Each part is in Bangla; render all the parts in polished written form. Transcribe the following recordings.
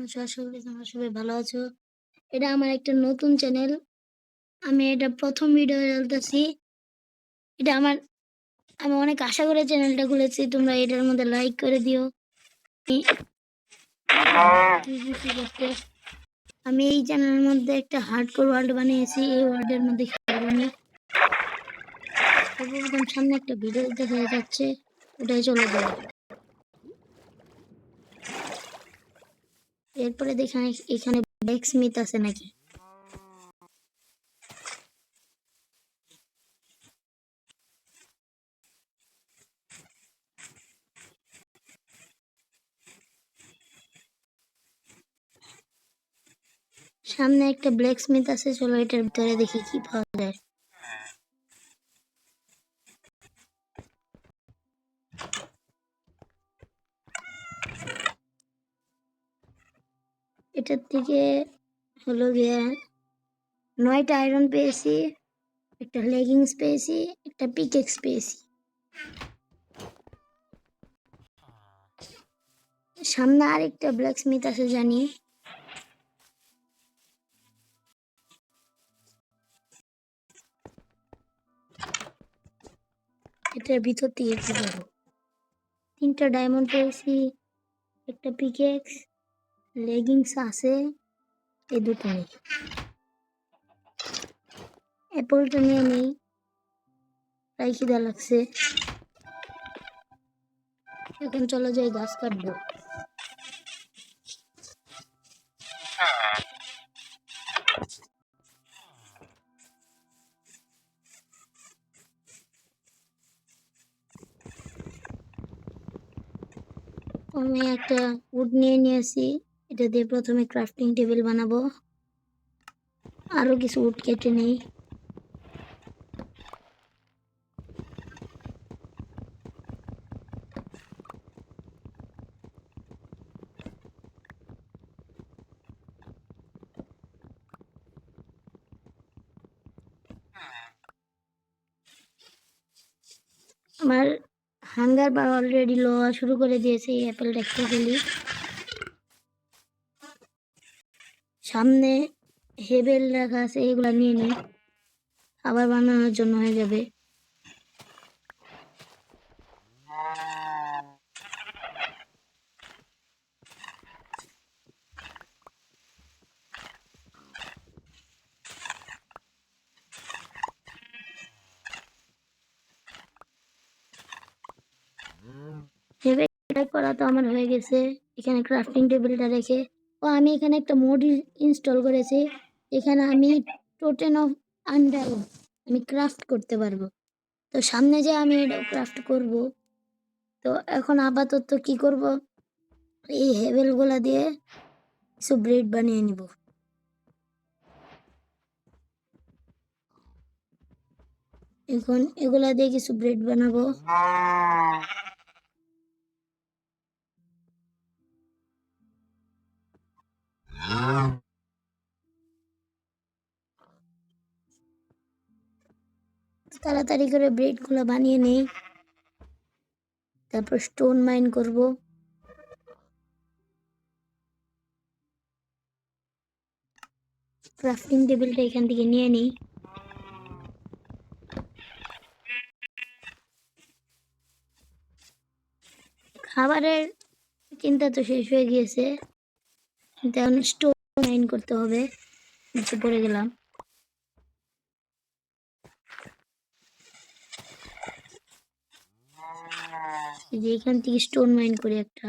আছো? আশা করি তোমরা সবাই ভালো আছো। এটা আমার একটা নতুন চ্যানেল। আমি এটা ১ম ভিডিও ডালতেছি। এটা আমি অনেক আশা করে চ্যানেলটা খুলেছি। তোমরা এটার মধ্যে লাইক করে দিও। আমি এই চ্যানেলের মধ্যে একটা হার্ডকোর ওয়ার্ল্ড বানিয়েছি। এই ওয়ার্ল্ডের মধ্যে খেলবো আমি। সর্বপ্রথম সামনে একটা ভিডিও দেখা যাচ্ছে, ওটাই চলে যাবে। এরপরে দেখেন এখানে ব্ল্যাক স্মিথ আছে নাকি। সামনে একটা ব্ল্যাক স্মিথ আছে, চলো এটার ভিতরে দেখি কি পাওয়া যায়। এটার থেকে হলো গিয়ে 9টা আয়রন পেয়েছি, একটা লেগিংস পেয়েছি, একটা পিকেক্স পেয়েছি। সামনে আরেকটা ব্ল্যাক স্মিথ আছে জানি। এটার ভিতর থেকে কি পাবো? 3টা ডায়মন্ড পেয়েছি, একটা পিকেক্স, লেগিংস আছে, এই দুটো নেই। অ্যাপলটা নিয়ে নেই, তাই খিদা লাগছে। এখন চলো যাই গাছ কাটবো। আমি একটা উড নিয়ে নিয়েছি, এটা দিয়ে প্রথমে ক্রাফটিং টেবিল বানাবো। আরো কিছু উড কেটে নেই। আমার হাঙ্গার বার অলরেডি লোয়া শুরু করে দিয়েছে, এই অ্যাপেলটা খেয়ে ফেলি। সামনে হেবেল রাখা আছে, এগুলা নিয়ে নিই, খাবার বানানোর জন্য হয়ে যাবে। হেবেল করা তো আমার হয়ে গেছে। এখানে ক্রাফটিং টেবিলটা রেখে আমি এখানে একটা মোড ইনস্টল করেছি। এখানে আমি টোটেন অফ আন্ডার আমি ক্রাফট করতে পারবো। তো সামনে যে আমি এটা ক্রাফট করব। তো এখন আপাতত কি করব, এই হেবেলগুলা দিয়ে কিছু ব্রেড বানিয়ে নিব। এখন এগুলা দিয়ে কিছু ব্রেড বানাবো। তাড়াতাড়ি করে ব্রেডগুলো বানিয়ে নেই, তারপর স্টোন মাইন করব। ক্রাফটিং টেবিলটা এখান থেকে নিয়ে নিই। খাবারের চিন্তা তো শেষ হয়ে গিয়েছে, কিন্তু এখন স্টোন মাইন করতে হবে। নিচে পড়ে গেলাম। এই যে এখান থেকে স্টোন মাইন করি একটা।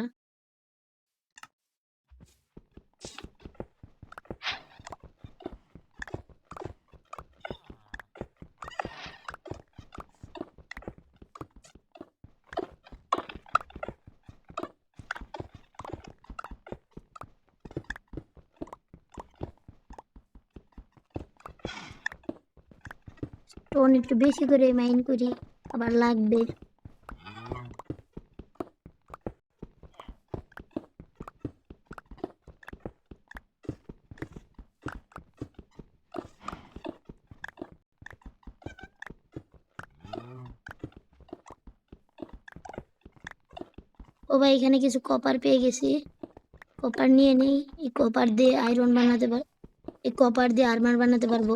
স্টোন একটু বেশি করে মাইন করি, আবার লাগবে। ও ভাই, এখানে কিছু কপার পেয়ে গেছি। কপার নিয়ে নেই। এই কপার দিয়ে আয়রন বানাতে পার, এই কপার দিয়ে আর্মার বানাতে পারবো।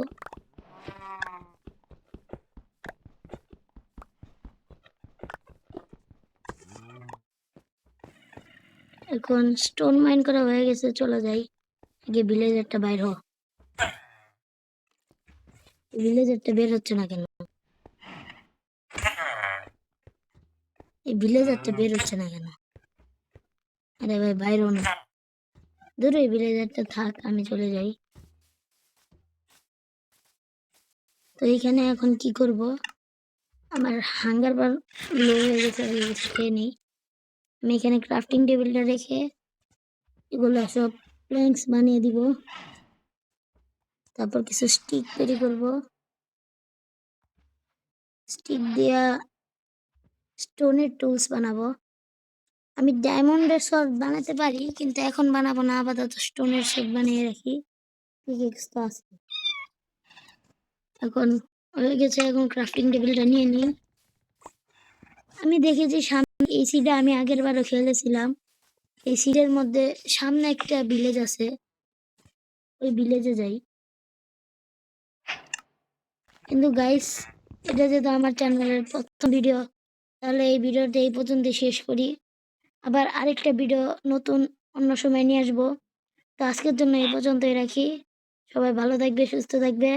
এখন স্টোন মাইন করা হয়ে গেছে, চলে যাই। আগে ভিলেজারটা বাইর হ। ভিলেজারটা বের হচ্ছে না কেন? এই ভিলেজারটা বের হচ্ছে না কেন? আরে ভাই বাইরও না। ধরো এই ভিলেজারটা থাক, আমি চলে যাই। তো এখানে এখন কি করব? আমার হাঙ্গার বার লো হয়ে গেছে, আগে কিছু খেয়ে নেই। আমি এখানে ক্রাফটিং টেবিলটা রেখে এগুলো সব প্ল্যাঙ্কস বানিয়ে দিব। তারপর কিছু স্টিক তৈরি করব। স্টিক দিয়া স্টোনের টুলস বানাবো। আমি ডায়মন্ডের শর্ট বানাতে পারি, কিন্তু এখন বানাবো না, আপাতত স্টোনের শেপ বানিয়ে রাখি। পিকেক্স তো আছে। এখন হয়ে গেছে, এখন ক্রাফটিং টেবিলটা নিয়ে নিই। আমি দেখেছি সামনে এই সিডটা আমি আগের বারও খেলেছিলাম। এই সিডের মধ্যে সামনে একটা ভিলেজ আছে, ওই ভিলেজে যাই। কিন্তু গাইস, এটা যেহেতু আমার চ্যানেলের প্রথম ভিডিও, তাহলে এই ভিডিওটা এই পর্যন্ত শেষ করি। আবার আরেকটা ভিডিও নতুন অন্য সময় নিয়ে আসবো। তো আজকের জন্য এই পর্যন্তই রাখি। সবাই ভালো থাকবে, সুস্থ থাকবে।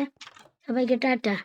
সবাইকে টাটা।